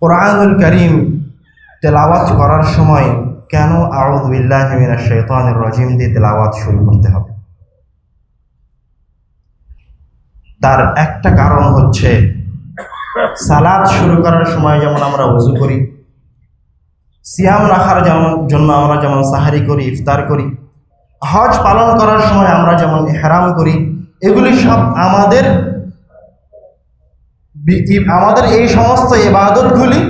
কোরআনুল কারীম তেলাওয়াত করার সময় কেন আউযু বিল্লাহি মিনাশ শাইতানির রাজিম দিয়ে তেলাওয়াত শুরু করতে হবে? তার একটা কারণ হচ্ছে, সালাত শুরু করার সময় যেমন আমরা ওযু করি, সিয়াম রাখার জন্য আমরা যেমন সাহারি করি, ইফতার করি, হজ পালন করার সময় আমরা যেমন ইহরাম করি, এগুলি সব আমাদের এই সমস্ত ইবাদতগুলি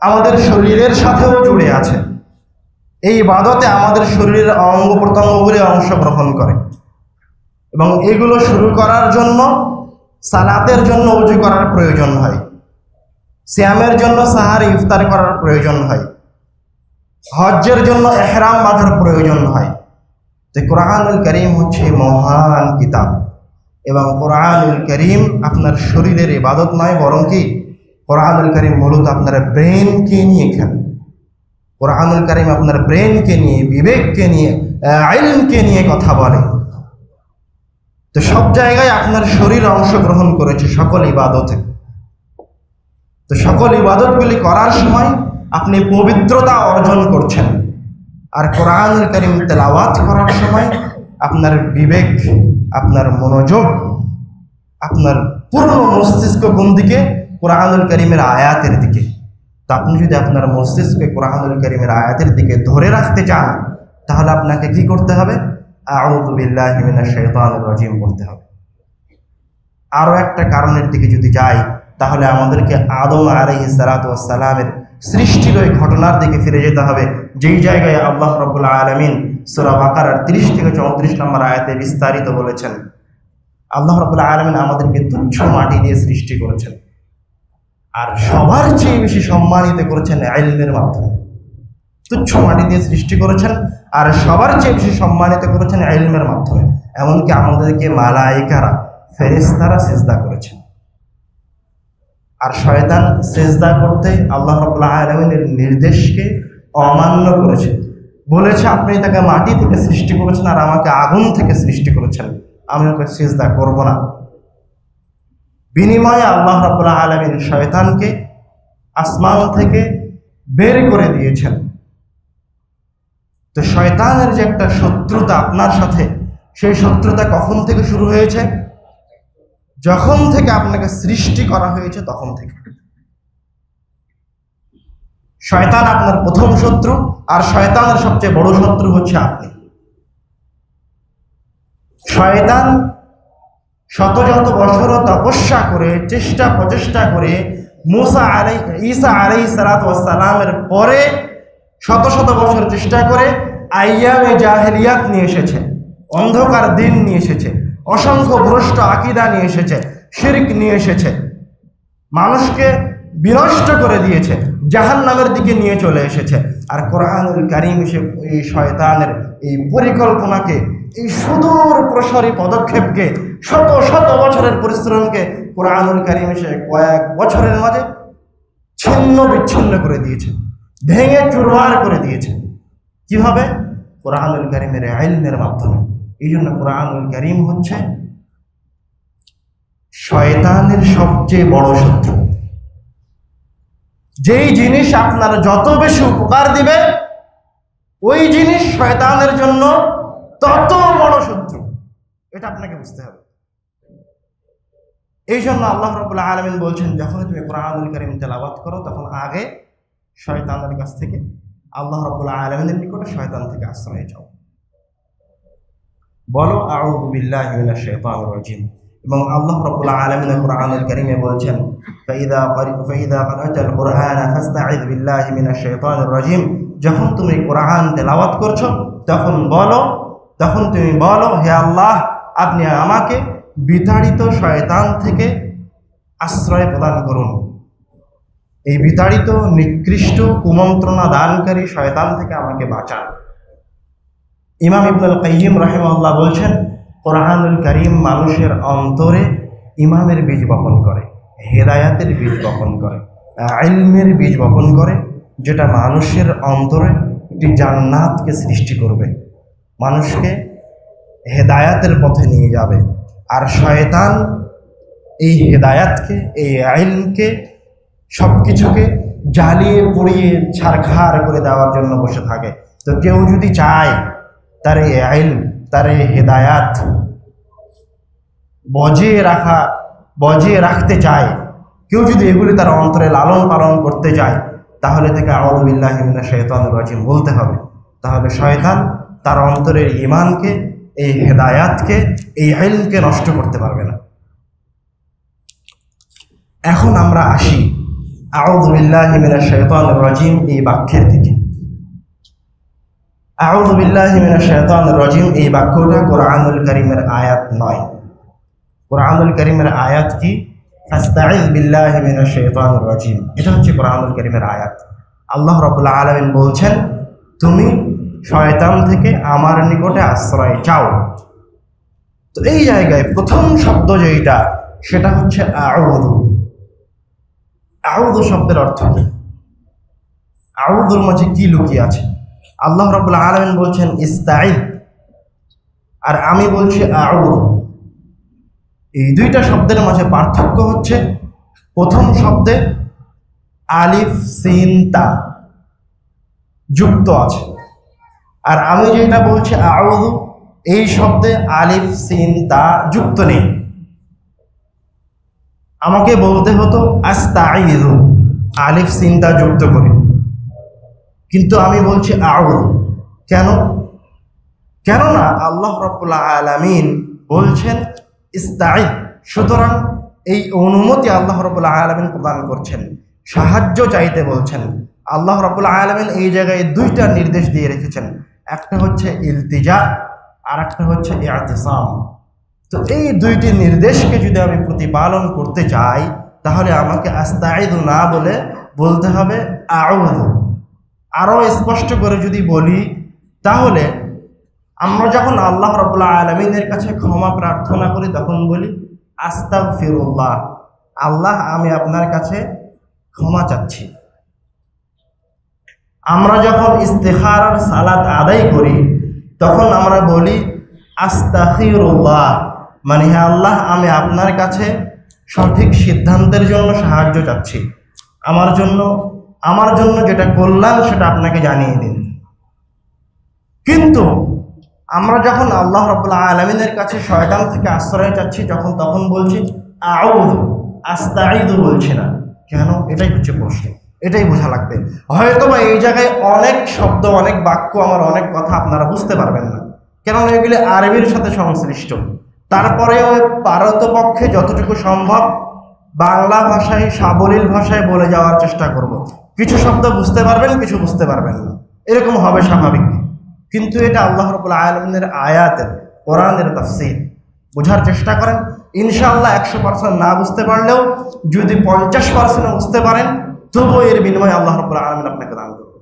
আমাদের শরীরের সাথেও জুড়ে আছে। এই ইবাদতে আমাদের শরীরের অঙ্গ প্রত্যঙ্গগুলি অংশগ্রহণ করে এবং এগুলো শুরু করার জন্য সালাতের জন্য ওযু করার প্রয়োজন হয়, সিয়ামের জন্য সাহারি ইফতার করার প্রয়োজন হয়, হজ্জের জন্য ইহরাম বাঁধার প্রয়োজন হয়। তো কোরআনুল কারীম হচ্ছে মহান কিতাব এবং কোরআনুল কারীম আপনার শরীরের ইবাদত নয়, বরং কি কোরআনুল কারীম মূলত আপনার ব্রেনকে নিয়ে খেলে। কোরআনুল কারীম আপনার ব্রেনকে নিয়ে, বিবেককে নিয়ে, ইলমকে নিয়ে কথা বলে। তো সব জায়গায় আপনার শরীর অংশগ্রহণ করেছে সকল ইবাদতে। তো সকল ইবাদতগুলি করার সময় আপনি পবিত্রতা অর্জন করছেন, আর কোরআনুল কারীম তেলাওয়াত করার সময় আপনার বিবেক, আপনার মনোযোগ, আপনার পূর্ণ মস্তিষ্ক কোন দিকে? কোরআনুল কারীমের আয়াতের দিকে। তো আপনি যদি আপনার মস্তিষ্কে কোরআনুল কারীমের আয়াতের দিকে ধরে রাখতে চান, তাহলে আপনাকে কি করতে হবে? আউযু বিল্লাহি মিনাশ শাইতানির রাজিম বলতে হবে। আরও একটা কারণের দিকে যদি যাই, তাহলে আমাদেরকে আদম আলাইহিস সালাতু ওয়াস সালামের সৃষ্টির ওই ঘটনার দিকে ফিরে যেতে হবে, যেই জায়গায় আল্লাহ রাব্বুল আলামিন সূরা বাকারার 30 থেকে 34 নম্বর আয়াতে বিস্তারিত বলেছেন, আল্লাহ রাব্বুল আলামিন আমাদেরকে তুচ্ছ মাটি দিয়ে সৃষ্টি করেছেন, আর সবার চেয়ে বেশি সম্মানিত করেছেন ইলমের মাধ্যমে। তুচ্ছ মাটি দিয়ে সৃষ্টি করেছেন আর সবার চেয়ে বেশি সম্মানিত করেছেন ইলমের মাধ্যমে। এমনকি আমাদেরকে মালায়েকারা, ফেরেশতারা সিজদা করেছেন, আর শয়তান সিজদা করতে আল্লাহ রাব্বুল আলামিনের নির্দেশকে অমান্য করেছে, বলেছে আপনি তাকে মাটি থেকে সৃষ্টি করেছেন আর আমাকে আগুন থেকে সৃষ্টি করেছেন, আমি ওকে সিজদা করব না। বিনিময়ে আল্লাহ রাব্বুল আলামিন শয়তানকে আসমান থেকে বের করে দিয়েছেন। তো শয়তানের যে একটা শত্রুতা আপনার সাথে, সেই শত্রুতা কখন থেকে শুরু হয়েছে? যখন থেকে আপনাকে সৃষ্টি করা হয়েছে তখন থেকে। শয়তান আপনার প্রথম শত্রু, আর শয়তানের সবচেয়ে বড় শত্রু হচ্ছে আপনি। শয়তান শত বছর তপস্যা করে, প্রচেষ্টা করে ঈসা আলাইহিস সালাতু ওয়াস সালামের পরে শত বছর চেষ্টা করে আইয়ামে জাহেলিয়াত নিয়ে এসেছে, অন্ধকার দিন নিয়ে এসেছে, অসংখ্য ভ্রষ্ট আকীদা নিয়ে এসেছে, শিরক নিয়ে এসেছে, মানুষকে বিনষ্ট করে দিয়েছে, জাহান্নামের দিকে নিয়ে চলে এসেছে। আর কোরআনুল কারীম এসে এই শয়তানের এই পরিকল্পনাকে, এই সুদূর প্রসারী পদক্ষেপকে, শত বছরের পরিশ্রমকে কোরআনুল কারীম এসে কয়েক বছরের মাঝে ছিন্ন বিচ্ছিন্ন করে দিয়েছে, ভেঙে চুরমার করে দিয়েছে। কিভাবে? কোরআনুল কারীমের ইলমের মাধ্যমে। এই জন্য কোরআনুল কারীম হচ্ছে শয়তানের সবচেয়ে বড় শত্রু। যেই জিনিস আপনার যত বেশি উপকার দিবে, ওই জিনিস শয়তানের জন্য তত বড় শত্রু। এটা আপনাকে বুঝতে হবে। এই জন্য আল্লাহ রাব্বুল আলামিন বলছেন, যখন তুমি কোরআনুল কারীম তেলাওয়াত করো, তখন আগে শয়তানের কাছ থেকে, আল্লাহ রাব্বুল আলামিনের নিকটে শয়তান থেকে আশ্রয় চাও। বলো আউযু বিল্লাহি মিনাশ শাইতানির রাজিম। এবং আল্লাহ রাব্বুল আলামিন কোরআনুল কারীমে বলছেন, ফাইদা ক্বারাতাল কুরআনা ফাস্তাইয বিল্লাহি মিনাশ শাইতানির রাজিম। যখন তুমি কোরআন তেলাওয়াত করছো, তখন তুমি বলো, হে আল্লাহ, আপনি আমাকে বিতাড়িত শয়তান থেকে আশ্রয় প্রদান করুন। এই বিতাড়িত, নিকৃষ্ট, কুমন্ত্রণা দানকারী শয়তান থেকে আমাকে বাঁচান। ইমাম ইবনুল কাইয়িম রাহিমাহুল্লাহ বলছেন, কোরআনুল কারীম মানুষের অন্তরে ঈমানের বীজ বপন করে, হেদায়াতের বীজ বপন করে, ইলমের বীজ বপন করে, যেটা মানুষের অন্তরে একটি জান্নাতকে সৃষ্টি করবে, মানুষকে হেদায়াতের পথে নিয়ে যাবে। আর শয়তান এই হেদায়াতকে, এই ইলমকে, সব কিছুকে জ্বালিয়ে পুড়িয়ে ছারখার করে দেওয়ার জন্য বসে থাকে। তো কেউ যদি চায় তার এই ইলম, তার এই হেদায়াত বজিয়ে রাখতে চায়, কেউ যদি এগুলি তার অন্তরে লালন পালন করতে চায়, তাহলে থেকে আউযু বিল্লাহি মিনাশ শাইতানির রাজিম বলতে হবে। তাহলে শয়তান তার অন্তরের ঈমানকে, এই হেদায়াতকে, এই ইলমকে নষ্ট করতে পারবে না। এখন আমরা আসি আউযু বিল্লাহি মিনাশ শাইতানির রাজিম এই বাক্যের দিকে। আউযু বিল্লাহি মিনাশ শাইতানির রাজিম এই বাক্যটা কোরআনুল কারীমের আয়াত নয়। কোরআনুল কারীমের আয়াত কি? ফাস্তাইয বিল্লাহি মিনাশ শাইতানির রাজিম, এটা হচ্ছে কোরআনুল কারীমের আয়াত। আল্লাহ রাব্বুল আলামিন বলছেন, তুমি শয়তান থেকে আমার নিকটে আশ্রয় চাও। তো এই জায়গায় প্রথম শব্দ যেটা, সেটা হচ্ছে আউযু। আউযু শব্দের অর্থ কি? আউযুর মাঝে কি লুকিয়ে আছে? আল্লাহ রাব্বুল আলামিন বলছেন ইস্তাইয, আর আমি বলছি আউযু। এই দুইটা শব্দের মাঝে পার্থক্য হচ্ছে, প্রথম শব্দে আলিফ সিন তা যুক্ত আছে, আর আমি যেটা বলছি আউযু, এই শব্দে আলিফ সিন তা যুক্ত নেই। আমাকে বলতে হতো আস্তাইযু আলিফ সিন তা যুক্ত করে, কিন্তু আমি বলছি আউযু। কেননা আল্লাহ রাব্বুল আলামিন বলছেন ইস্তাইয, সুতরাং এই অনুমতি আল্লাহ রাব্বুল আলামিন প্রদান করছেন, সাহায্য চাইতে বলছেন। আল্লাহ রাব্বুল আলামিন এই জায়গায় দুইটা নির্দেশ দিয়ে রেখেছেন, একটা হচ্ছে ইলতিজা আর একটা হচ্ছে ইতিসাম। তো এই দুইটি নির্দেশকে যদি আমি প্রতিপালন করতে চাই, তাহলে আমাকে আস্তাইযু না বলতে হবে আউযু। আরও স্পষ্ট করে যদি বলি, তাহলে আমরা যখন আল্লাহ রাব্বুল আলামিনের কাছে ক্ষমা প্রার্থনা করি, তখন বলি আস্তাগফিরুল্লাহ, আল্লাহ আমি আপনার কাছে ক্ষমা চাচ্ছি। আমরা যখন ইস্তিখারার সালাত আদায় করি, তখন আমরা বলি আস্তাগফিরুল্লাহ, মানে হে আল্লাহ আমি আপনার কাছে সঠিক সিদ্ধান্তের জন্য সাহায্য চাচ্ছি, আমার জন্য যেটা কল্যাণ সেটা আপনাকে জানিয়ে দিন। কিন্তু আমরা যখন আল্লাহ রাব্বুল আলামিনের কাছে শয়তান থেকে আশ্রয় চাচ্ছি, তখন বলছি আউযু, আস্তাইযু বলছি না। কেন? এটাই হচ্ছে প্রশ্ন, এটাই বোঝা লাগবে। হয়তোবা এই জায়গায় অনেক শব্দ, অনেক বাক্য, আমার অনেক কথা আপনারা বুঝতে পারবেন না, কেননা এগুলি আরবির সাথে সংশ্লিষ্ট। তারপরেও পারতপক্ষে যতটুকু সম্ভব বাংলা ভাষায়, সাবলীল ভাষায় বলে যাওয়ার চেষ্টা করব। কিছু শব্দ বুঝতে পারবেন, কিছু বুঝতে পারবেন না, এরকম হবে স্বাভাবিক। কিন্তু এটা আল্লাহ রাব্বুল আলামিনের আয়াতের, কোরআনের তাফসীর, বোঝার চেষ্টা করেন। ইনশাআল্লাহ 100% না বুঝতে পারলেও যদি 50% বুঝতে পারেন, তবুও এর বিনিময়ে আল্লাহ রাব্বুল আলামিন আপনাকে দান করবেন।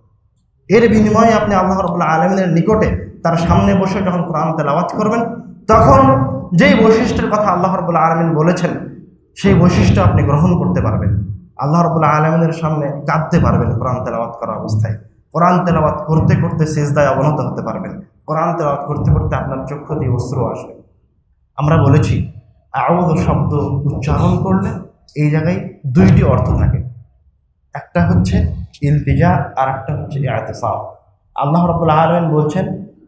এর বিনিময়ে আপনি আল্লাহ রাব্বুল আলামিনের নিকটে তার সামনে বসে যখন কোরআন তেলাওয়াত করবেন, তখন যেই বৈশিষ্ট্যের কথা আল্লাহ রাব্বুল আলামিন বলেছেন, সেই বৈশিষ্ট্য আপনি গ্রহণ করতে পারবেন। আল্লাহ রাব্বুল আলামিনের সামনে কাঁদতে পারবেন কোরআন তেলাওয়াত করা অবস্থায়। কোরআন তেলাওয়াত করতে করতে সিজদায় অবনত হতে পারবেন। কোরআন তেলাওয়াত করতে করতে আপনার চক্ষু দিয়ে অশ্রু আসবে। আমরা বলেছি আউযু শব্দ উচ্চারণ করলে এই জায়গায় দুইটি অর্থ থাকে, একটা হচ্ছে ইলতিজা আর একটা হচ্ছে ইতিসাম। আল্লাহ রাব্বুল আলামিন বলছেন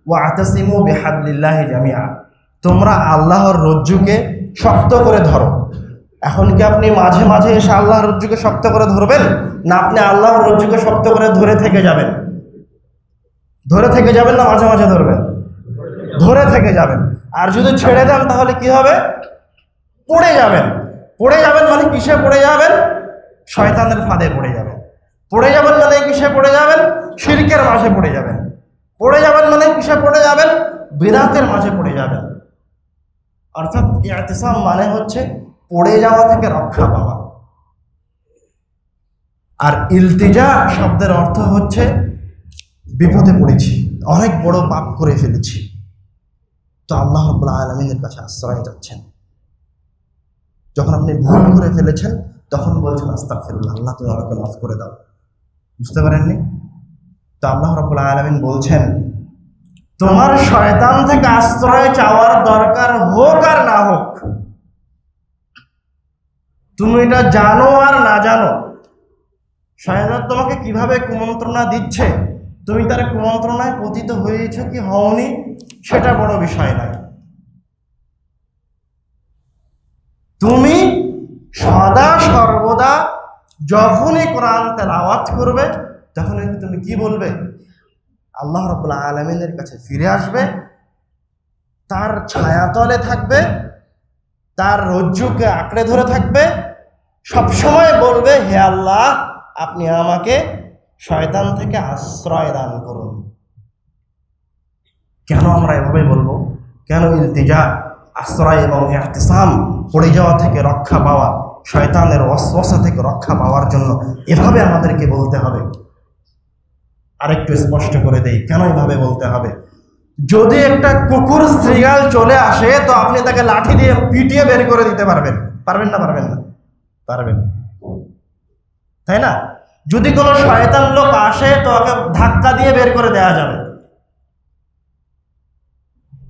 ওয়া'তাসিমু বিহাবলিল্লাহি জামিআ, তোমরা আল্লাহর রজ্জুকে শক্ত করে ধরো। এখন কি আপনি মাঝে মাঝে এসে আল্লাহর রজ্জুকে শক্ত করে ধরবেন, না আপনি আল্লাহর রজ্জুকে শক্ত করে ধরে থেকে যাবেন? না মাঝে মাঝে ধরবেন? ধরে থেকে যাবেন। আর যদি ছেড়ে দেন তাহলে কি হবে? পড়ে যাবেন মানে কিসে পড়ে যাবেন? শয়তানের ফাঁদে পড়ে যাবেন। মানে কিসে পড়ে যাবেন? শিরকের মাঝে পড়ে যাবেন। মানে কিসে পড়ে যাবেন? বিদআতের মাঝে পড়ে যাবেন। অর্থাৎ ইতিসাম মানে হচ্ছে পড়ে যাওয়া থেকে রক্ষা পাওয়া। আর ইলতিজা শব্দের অর্থ হচ্ছে বিপদে পড়েছি, অনেক বড় পাপ করে ফেলেছি, তো আল্লাহ রাব্বুল আলামিনের কাছে আশ্রয় যাচ্ছেন। যখন আপনি ভুল করে ফেলেছেন, তখন বলছেন আস্তাগফিরুল্লাহ, আল্লাহ তুমি আমাকে মাফ করে দাও। বুঝতে পারেননি? তো আল্লাহ রাব্বুল আলামিন বলছেন, তোমার শয়তান থেকে আশ্রয় চাওয়ার দরকার হোক আর না হোক, তুমি এটা জানো আর না জানো, শয়তান তোমাকে কিভাবে কুমন্ত্রণা দিচ্ছে, তুমি তার কুমন্ত্রণায় পতিত হয়েছ কি হওনি সেটা বড় বিষয় নয়। তুমি সদা সর্বদা যখনই কোরআন তেলাওয়াত করবে তখনই তুমি কি বলবে? আল্লাহ রাব্বুল আলামিনের কাছে ফিরে আসবে, তার ছায়াতলে থাকবে, তার রজ্জুকে আঁকড়ে ধরে থাকবে, সবসময় বলবে, হে আল্লাহ, আপনি আমাকে শয়তান থেকে আশ্রয় দান করুন। কেন আমরা এভাবে বলবো? কেন ইলতিজা, আশ্রয় এবং ইহতিসাম, পড়ে যাওয়া থেকে রক্ষা পাওয়া, শয়তানের ওয়াসওয়াসা থেকে রক্ষা পাওয়ার জন্য এভাবে আমাদেরকে বলতে হবে? আরেকটু স্পষ্ট করে দেই কেন এভাবে বলতে হবে। যদি একটা কুকুর শৃগাল চলে আসে তো আপনি তাকে লাঠি দিয়ে পিটিয়ে বের করে দিতে পারবেন? পারবেন না? পারবেন না? পারবেন, তাই না? যদি কোনো শয়তান লোক আসে তো ওকে ধাক্কা দিয়ে বের করে দেওয়া যাবে।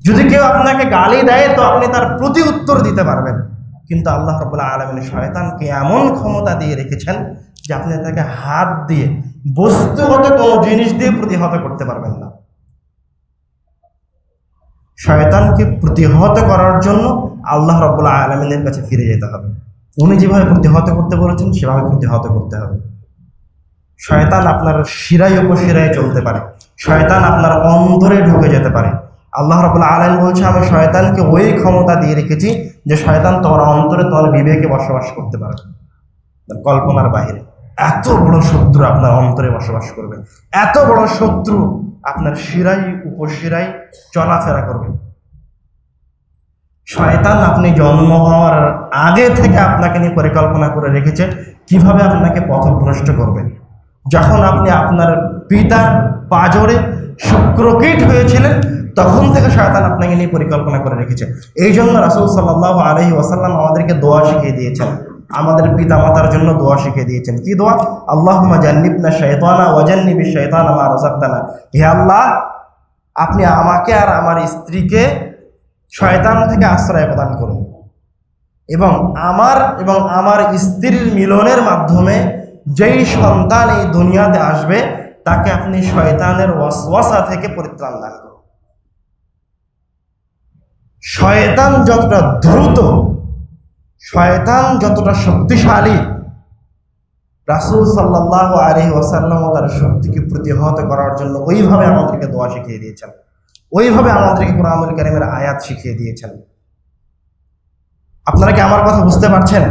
যদি কেউ আপনাকে গালি দেয় তো আপনি তার প্রতি উত্তর দিতে পারবেন। কিন্তু আল্লাহ রাব্বুল আলামিন শয়তানকে এমন ক্ষমতা দিয়ে রেখেছেন যে আপনি তাকে হাত দিয়ে, বস্তুগত কোনো জিনিস দিয়ে প্রতিহত করতে পারবেন না। শয়তানকে প্রতিহত করার জন্য আল্লাহ রাব্বুল আলামিনের কাছে ফিরে যেতে হবে। উনি যেভাবে প্রতিহত করতে বলেছেন সেভাবে প্রতিহত করতে হবে। শয়তান আপনার শিরায় উপশিরায় চলতে পারে, শয়তান আপনার অন্তরে ঢুকে যেতে পারে। আল্লাহ রাব্বুল আলামিন বলছে, আমি শয়তানকে ওই ক্ষমতা দিয়ে রেখেছি যে শয়তান তোমার অন্তরে, তোমার বিবেকে বসবাস করতে পারে, কল্পনার বাইরে। এত বড় শত্রু আপনার অন্তরে বসবাস করবে, এত বড় শত্রু আপনার শিরায় উপশিরায় চলাফেরা করবে। শয়তান আপনি জন্ম হওয়ার আগে থেকে আপনাকে নিয়ে পরিকল্পনা করে রেখেছে কিভাবে আপনাকে পথভ্রষ্ট করবে। যখন আপনি আপনার পিতার পাঁজরে শুক্রকীট হয়েছিলেন তখন থেকে শয়তান আপনাকে নিয়ে পরিকল্পনা করে রেখেছে। এই জন্য রাসূল সাল্লাল্লাহু আলাইহি ওয়াসাল্লাম আমাদেরকে দোয়া শিখিয়ে দিয়েছেন, আমাদের পিতা মাতার জন্য দোয়া শিখিয়ে দিয়েছেন। কি দোয়া? আল্লাহুম্মা জান্নিবনা শাইতানা ওয়া জান্নিবিশ শাইতানা মা রাযাকতানা। হে আল্লাহ, আপনি আমাকে আর আমার স্ত্রীকে শয়তান থেকে আশ্রয় প্রদান করুন, এবং আমার স্ত্রীর মিলনের মাধ্যমে যেই সন্তান এই দুনিয়াতে আসবে তাকে আপনি শয়তানের ওয়াসওয়াসা থেকে পরিত্রাণ দান করুন। শয়তান যতটা দ্রুত, শয়তান যতটা শক্তিশালী, রাসূল সাল্লাল্লাহু আলাইহি ওয়াসাল্লাম তার শক্তিকে প্রতিহত করার জন্য ওইভাবে আমাদেরকে দোয়া শিখিয়ে দিয়েছেন, ওইভাবে আমাদেরকে কুরআনুল কারীমের আয়াত শিখিয়ে দিয়েছেন। আপনারা কি আমার কথা বুঝতে পারছেন?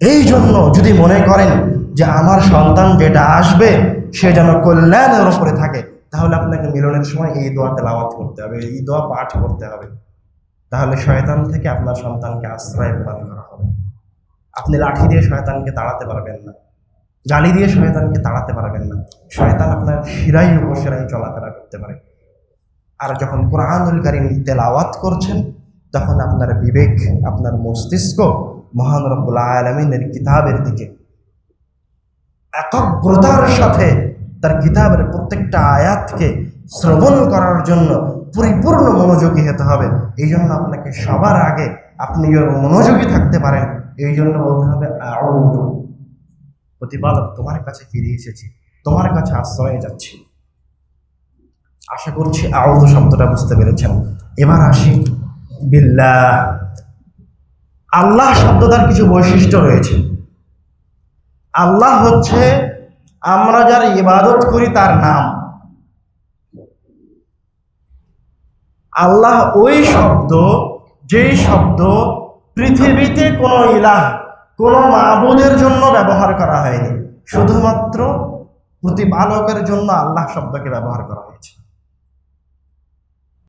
এই জন্য যদি মনে করেন যে আমার সন্তান যেটা আসবে সে যেন কল্যাণের উপরে থাকে, তাহলে আপনাকে মিলনের সময় এই দোয়া তেলাওয়াত করতে হবে, এই দোয়া পাঠ করতে হবে। তাহলে শয়তান থেকে আপনার সন্তানকে আশ্রয় প্রদান করা হবে। আপনি লাঠি দিয়ে শয়তানকে তাড়াতে পারবেন না, গালি দিয়ে শয়তানকে তাড়াতে পারবেন না। শয়তান আপনার শিরায় উপশিরায় চলাফেরা করতে পারে। আর যখন কুরআনুল কারীম তেলাওয়াত করছেন তখন আপনার বিবেক, আপনার মস্তিষ্ক মহান রব্বুল আলামিনের কিতাবের দিকে একাগ্রতার সাথে তার কিতাবের প্রত্যেকটা আয়াতকে শ্রবণ করার জন্য পরিপূর্ণ মনোযোগী হতে হবে। এই জন্য আপনাকে সবার আগে আপনি মনোযোগী থাকতে পারেন, এই জন্য বলতে হবে আউযু, প্রতিপালক তোমার কাছে ফিরে এসেছি, তোমার কাছে আশ্রয়ে যাচ্ছি। আশা করছি আউযু শব্দটা বুঝতে পেরেছেন। এবার আসি বিল্লাহ। আল্লাহ শব্দটার কিছু বৈশিষ্ট্য রয়েছে। আল্লাহ হচ্ছে আমরা যার ইবাদত করি তার নাম। আল্লাহ ওই শব্দ, যেই শব্দ পৃথিবীতে কোনো ইলাহ, কোনো মাবুদের জন্য ব্যবহার করা হয়নি, শুধুমাত্র প্রতিপালকের জন্য আল্লাহ শব্দকে ব্যবহার করা হয়েছে।